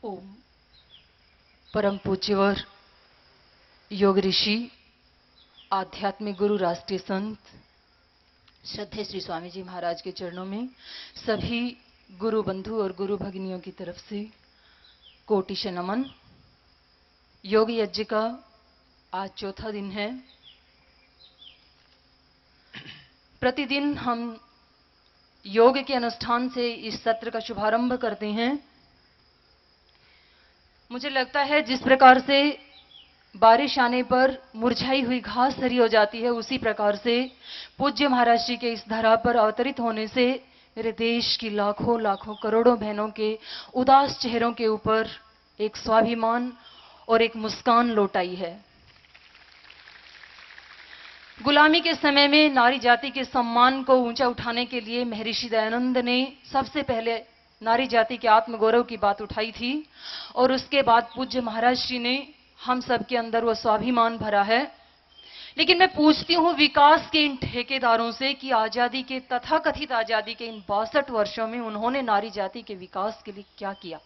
ओम। परम पूज्यवर योग ऋषि, आध्यात्मिक गुरु, राष्ट्रीय संत श्रद्धेय श्री स्वामी जी महाराज के चरणों में सभी गुरु बंधु और गुरु भगिनियों की तरफ से कोटि नमन। योग यज्ञ का आज चौथा दिन है। प्रतिदिन हम योग के अनुष्ठान से इस सत्र का शुभारंभ करते हैं। मुझे लगता है जिस प्रकार से बारिश आने पर मुरझाई हुई घास हरी हो जाती है, उसी प्रकार से पूज्य महाराज जी के इस धरा पर अवतरित होने से मेरे देश की लाखों लाखों करोड़ों बहनों के उदास चेहरों के ऊपर एक स्वाभिमान और एक मुस्कान लौट आई है। गुलामी के समय में नारी जाति के सम्मान को ऊंचा उठाने के लिए महर्षि दयानंद ने सबसे पहले नारी जाति के आत्मगौरव की बात उठाई थी और उसके बाद पूज्य महाराज जी ने हम सब के अंदर वो स्वाभिमान भरा है। लेकिन मैं पूछती हूं विकास के इन ठेकेदारों से कि आजादी के, तथाकथित आजादी के इन 62 वर्षों में उन्होंने नारी जाति के विकास के लिए क्या किया?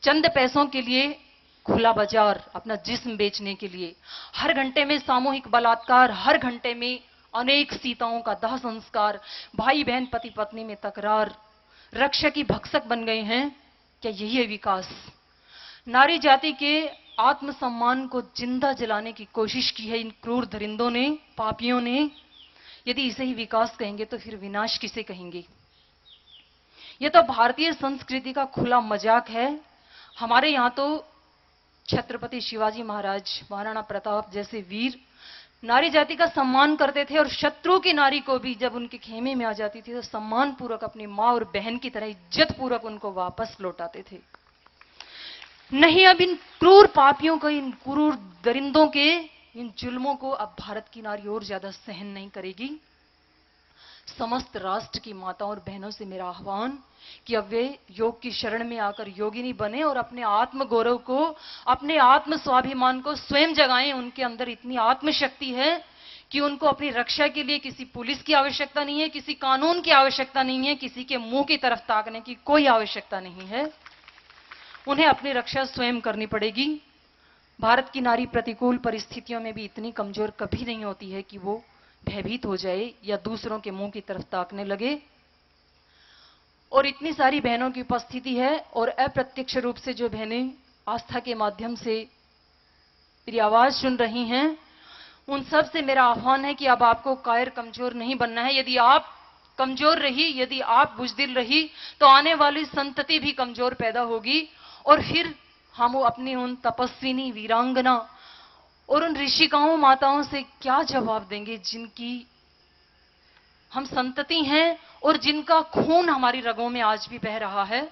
चंद पैसों के लिए खुला बाजार, अपना जिस्म बेचने के लिए, हर घंटे में सामूहिक बलात्कार, हर घंटे में अनेक सीताओं का दाह संस्कार, भाई बहन पति पत्नी में तकरार, रक्षा की भक्षक बन गए हैं। क्या यही है विकास? नारी जाति के आत्मसम्मान को जिंदा जलाने की कोशिश की है इन क्रूर दरिंदों ने, पापियों ने। यदि इसे ही विकास कहेंगे तो फिर विनाश किसे कहेंगे? यह तो भारतीय संस्कृति का खुला मजाक है। हमारे यहां तो छत्रपति शिवाजी महाराज, महाराणा प्रताप जैसे वीर नारी जाति का सम्मान करते थे और शत्रु की नारी को भी जब उनके खेमे में आ जाती थी तो सम्मान पूर्वक अपनी मां और बहन की तरह इज्जत पूर्वक उनको वापस लौटाते थे। नहीं, अब इन क्रूर पापियों को, इन क्रूर दरिंदों के इन जुल्मों को अब भारत की नारी और ज्यादा सहन नहीं करेगी। समस्त राष्ट्र की माताओं और बहनों से मेरा आह्वान कि अब वे योग की शरण में आकर योगिनी बने और अपने आत्म गौरव को, अपने आत्म स्वाभिमान को स्वयं जगाएं। उनके अंदर इतनी आत्मशक्ति है कि उनको अपनी रक्षा के लिए किसी पुलिस की आवश्यकता नहीं है, किसी कानून की आवश्यकता नहीं है, किसी के मुंह की तरफ ताकने की कोई आवश्यकता नहीं है। उन्हें अपनी रक्षा स्वयं करनी पड़ेगी। भारत की नारी प्रतिकूल परिस्थितियों में भी इतनी कमजोर कभी नहीं होती है कि वो भयभीत हो जाए या दूसरों के मुंह की तरफ ताकने लगे। और इतनी सारी बहनों की उपस्थिति है और अप्रत्यक्ष रूप से जो बहनें आस्था के माध्यम से मेरी आवाज सुन रही हैं, उन सब से मेरा आह्वान है कि अब आपको कायर कमजोर नहीं बनना है। यदि आप कमजोर रही, यदि आप बुजदिल रही, तो आने वाली संतति भी कमजोर पैदा होगी और फिर हम अपनी उन तपस्विनी, वीरांगना और उन ऋषिकाओं, माताओं से क्या जवाब देंगे जिनकी हम संतति हैं और जिनका खून हमारी रगों में आज भी बह रहा है।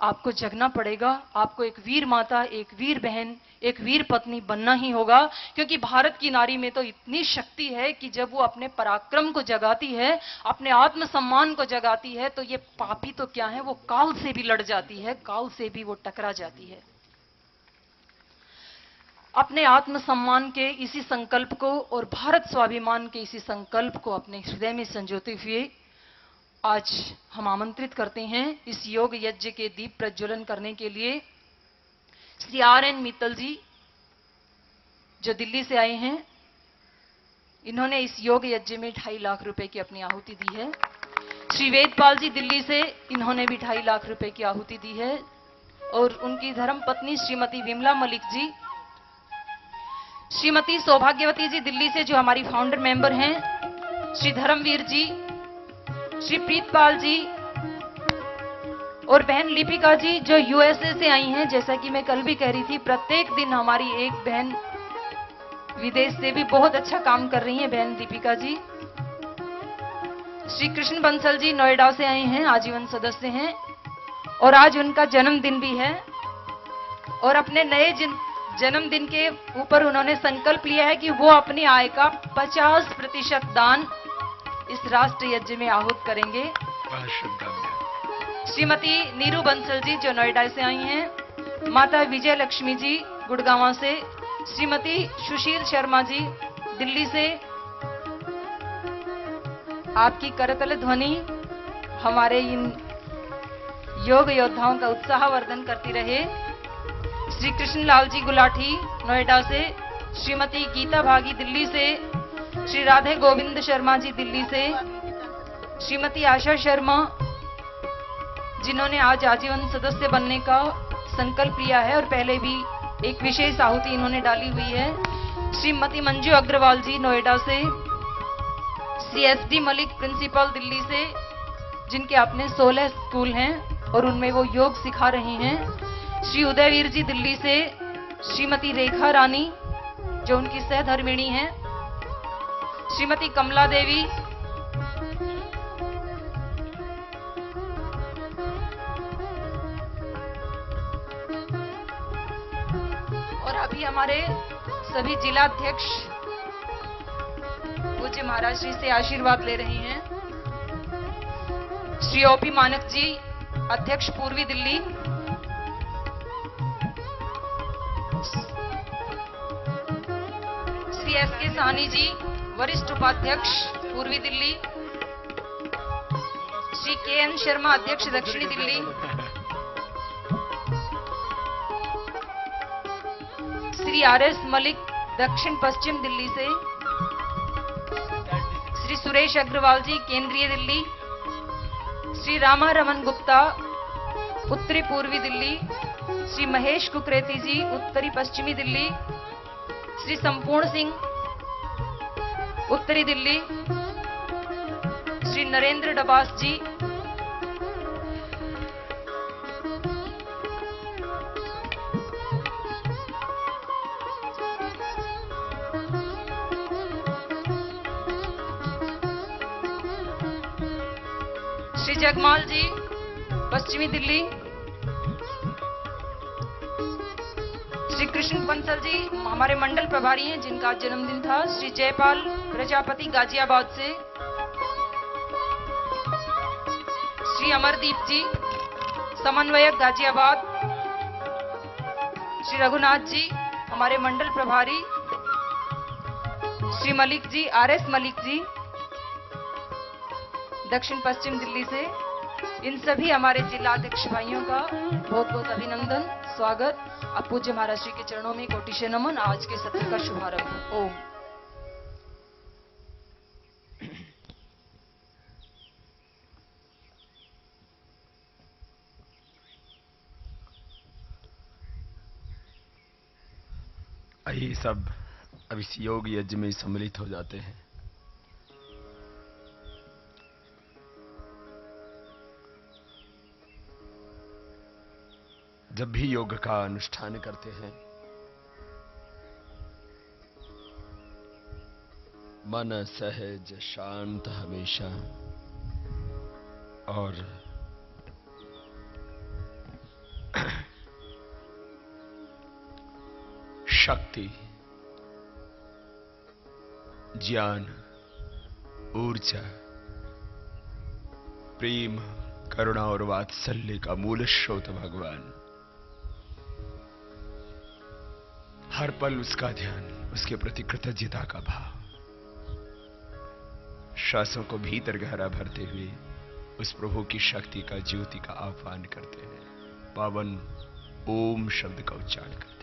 आपको जगना पड़ेगा। आपको एक वीर माता, एक वीर बहन, एक वीर पत्नी बनना ही होगा, क्योंकि भारत की नारी में तो इतनी शक्ति है कि जब वो अपने पराक्रम को जगाती है, अपने आत्मसम्मान को जगाती है, तो ये पापी तो क्या है, वो काल से भी लड़ जाती है, काल से भी वो टकरा जाती है। अपने आत्मसम्मान के इसी संकल्प को और भारत स्वाभिमान के इसी संकल्प को अपने हृदय में संजोते हुए आज हम आमंत्रित करते हैं इस योग यज्ञ के दीप प्रज्वलन करने के लिए श्री RN मित्तल जी, जो दिल्ली से आए हैं। इन्होंने इस योग यज्ञ में 2.5 लाख रुपए की अपनी आहुति दी है। श्री वेदपाल जी दिल्ली से, इन्होंने भी 2.5 लाख रुपए की आहुति दी है। और उनकी धर्म पत्नी श्रीमती विमला मलिक जी, श्रीमती सौभाग्यवती जी दिल्ली से, जो हमारी फाउंडर मेंबर हैं, श्री धर्मवीर जी, श्री प्रीतपाल जी और बहन लिपिका जी, जो USA से आई हैं। जैसा कि मैं कल भी कह रही थी, प्रत्येक दिन हमारी एक बहन विदेश से भी बहुत अच्छा काम कर रही है, बहन लिपिका जी। श्री कृष्ण बंसल जी नोएडा से आए हैं, आजीवन सदस्य हैं और आज उनका जन्मदिन भी है और अपने नए जन्मदिन के ऊपर उन्होंने संकल्प लिया है कि वो अपनी आय का 50% दान इस राष्ट्र यज्ञ में आहूत करेंगे। श्रीमती नीरू बंसल जी, जो नोएडा से आई हैं, माता विजय लक्ष्मी जी गुड़गांव से, श्रीमती सुशील शर्मा जी दिल्ली से। आपकी करतल ध्वनि हमारे इन योग योद्धाओं का उत्साहवर्धन करती रहे। श्री कृष्ण लाल जी गुलाठी नोएडा से, श्रीमती गीता भागी दिल्ली से, श्री राधे गोविंद शर्मा जी दिल्ली से, श्रीमती आशा शर्मा जिन्होंने आज आजीवन सदस्य बनने का संकल्प लिया है और पहले भी एक विशेष आहुति इन्होंने डाली हुई है। श्रीमती मंजू अग्रवाल जी नोएडा से, श्री एस.डी. मलिक प्रिंसिपल दिल्ली से, जिनके अपने 16 स्कूल हैं और उनमें वो योग सिखा रही हैं। श्री उदयवीर जी दिल्ली से, श्रीमती रेखा रानी जो उनकी सहधर्मिणी हैं, श्रीमती कमला देवी, और अभी हमारे सभी जिलाध्यक्ष पूज्य महाराज श्री से आशीर्वाद ले रहे हैं। श्री ओपी मानक जी अध्यक्ष पूर्वी दिल्ली, श्री एस के साहनी जी वरिष्ठ उपाध्यक्ष पूर्वी दिल्ली, श्री के एन शर्मा अध्यक्ष दक्षिणी दिल्ली, श्री आर एस मलिक दक्षिण पश्चिम दिल्ली से, श्री सुरेश अग्रवाल जी केंद्रीय दिल्ली, श्री रामा रमन गुप्ता उत्तरी पूर्वी दिल्ली, श्री महेश कुकरेती जी उत्तरी पश्चिमी दिल्ली, श्री संपूर्ण सिंह उत्तरी दिल्ली, श्री नरेंद्र डबास जी, श्री जगमाल जी पश्चिमी दिल्ली, श्री कृष्ण पंसल जी हमारे मंडल प्रभारी हैं जिनका जन्मदिन था, श्री जयपाल प्रजापति गाजियाबाद से, श्री अमरदीप जी समन्वयक गाजियाबाद, श्री रघुनाथ जी हमारे मंडल प्रभारी, श्री मलिक जी आर एस मलिक जी दक्षिण पश्चिम दिल्ली से, इन सभी हमारे जिलाध्यक्ष भाइयों का बहुत बहुत अभिनंदन, स्वागत। अब पूज्य महाराज श्री के चरणों में कोटि से नमन। आज के सत्र का शुभारंभ। ओम। आइए सब अब इस योग यज्ञ में सम्मिलित हो जाते हैं। जब भी योग का अनुष्ठान करते हैं, मन सहज शांत हमेशा और शक्ति, ज्ञान, ऊर्जा, प्रेम, करुणा और वात्सल्य का मूल स्रोत भगवान, हर पल उसका ध्यान, उसके प्रति कृतज्ञता का भाव, श्वासों को भीतर गहरा भरते हुए उस प्रभु की शक्ति का, ज्योति का आह्वान करते हैं। पावन ओम शब्द का उच्चारण करते हैं।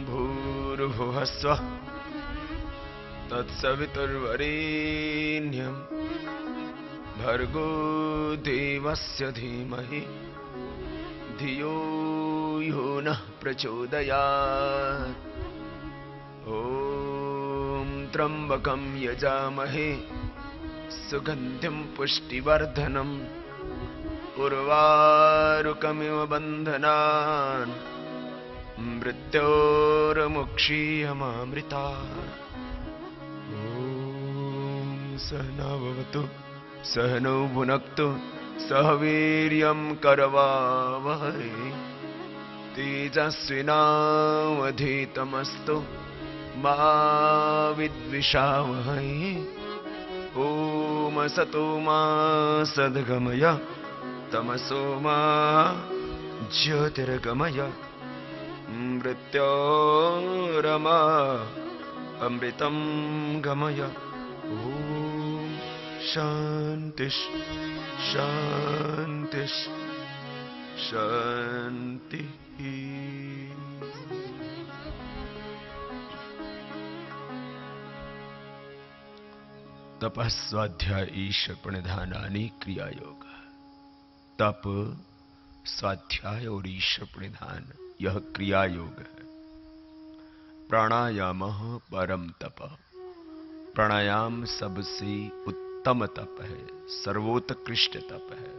भूर्भुवः स्वः तत्सवितुर्वरेण्यं भर्गो देवस्य धीमहि धियो यो नः प्रचोदयात्। ॐ त्र्यम्बकं यजामहे सुगन्धिं पुष्टिवर्धनम् उर्वारुकमिव बन्धनान् मृत्योर्मुक्षीयमामृतात्। ॐ सहना भवतु सहनौ भुनक्तु सह वीर्यं करवावहै तेजस्विनावधीतमस्तु मा विद्विषावहै। ॐ असतो मा सद्गमय तमसो मा ज्योतिर्गमय मृत्योरमा अमृतं गमय। ॐ शान्ति शान्ति शान्ति। तपः स्वाध्याय ईश्वर प्रणिधानानि क्रिया योग। तप स्वाध्याय और ईश्वर प्रणिधान यह क्रिया योग है। प्राणायाम परम तप। प्राणायाम सबसे उत्तम तप है, सर्वोत्कृष्ट तप है।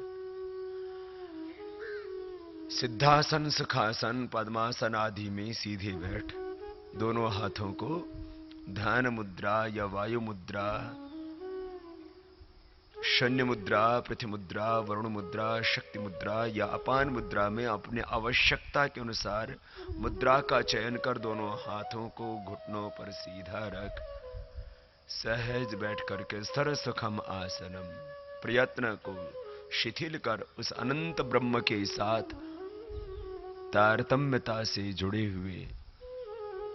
सिद्धासन सुखासन पद्मासन आदि में सीधे बैठ दोनों हाथों को ध्यान मुद्रा या वायु मुद्रा, शून्य मुद्रा, पृथ्वी मुद्रा, वरुण मुद्रा, शक्ति मुद्रा या अपान मुद्रा में अपने आवश्यकता के अनुसार मुद्रा का चयन कर दोनों हाथों को घुटनों पर सीधा रख सहज बैठ करके सर्वसुखम आसनम प्रयत्न को शिथिल कर उस अनंत ब्रह्म के साथ तारतम्यता से जुड़े हुए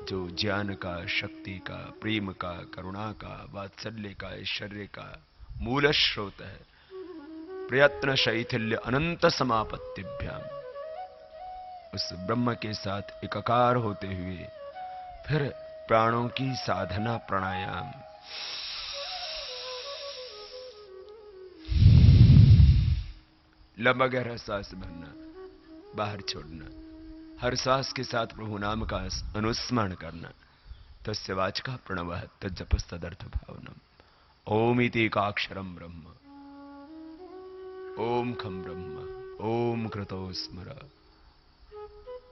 जो ज्ञान का, शक्ति का, प्रेम का, करुणा का, वात्सल्य का, ऐश्वर्य का मूल स्रोत है, प्रयत्न शैथिल्य अनंत समापत्तिभ्याम उस ब्रह्म के साथ एकाकार होते हुए फिर प्राणों की साधना प्राणायाम। लंबा गहरा सांस भरना, बाहर छोड़ना, हर सांस के साथ प्रभु नाम का अनुस्मरण करना। तस्य वाचका प्रणवः तज्जपस्तदर्थ भावनम। ओम इति एकाक्षरम ब्रह्म। ओम खम ब्रह्म। ओम कृतो स्मर।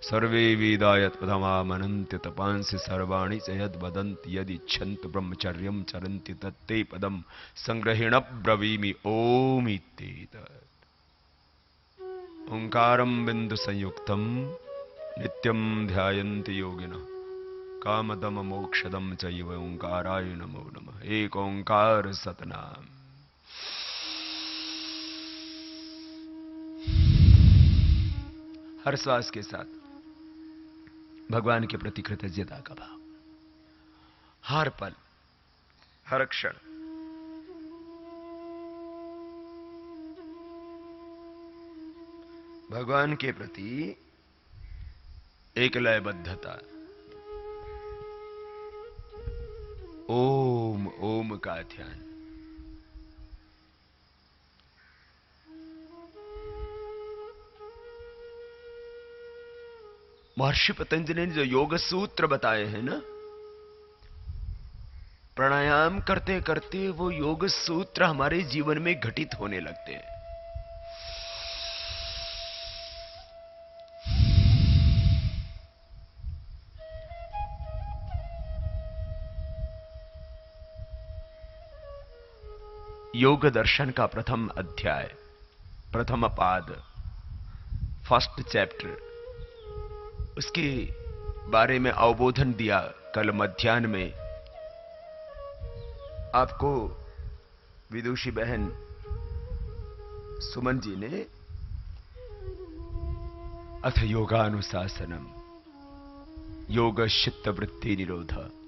सर्वे वेदा यत्पदमामनन्ति तपांसि सर्वाणि च यद्वदन्ति यदिच्छन्ति ब्रह्मचर्यं चरन्ति तत्ते पदं संग्रहेण ब्रवीमि ओम इत्येतत्। ओंकारं बिंदु संयुक्तं नित्यं ध्यायन्ति योगिनः कामदम मोक्षदम चैव ओंकाराय नमो नमः। एक ओंकार सतनाम। हर श्वास के साथ भगवान के प्रति कृतज्ञता का भाव, हर पल हर क्षण भगवान के प्रति एक लयबद्धता। ओम ओम का ध्यान। महर्षि पतंजलि ने जो योग सूत्र बताए हैं ना, प्राणायाम करते करते वो योग सूत्र हमारे जीवन में घटित होने लगते हैं। योग दर्शन का प्रथम अध्याय, प्रथम पाद, फर्स्ट चैप्टर, उसके बारे में अवबोधन दिया कल मध्याह्न में आपको विदुषी बहन सुमन जी ने। अथ योगानुशासनम योग चित्त वृत्ति निरोध।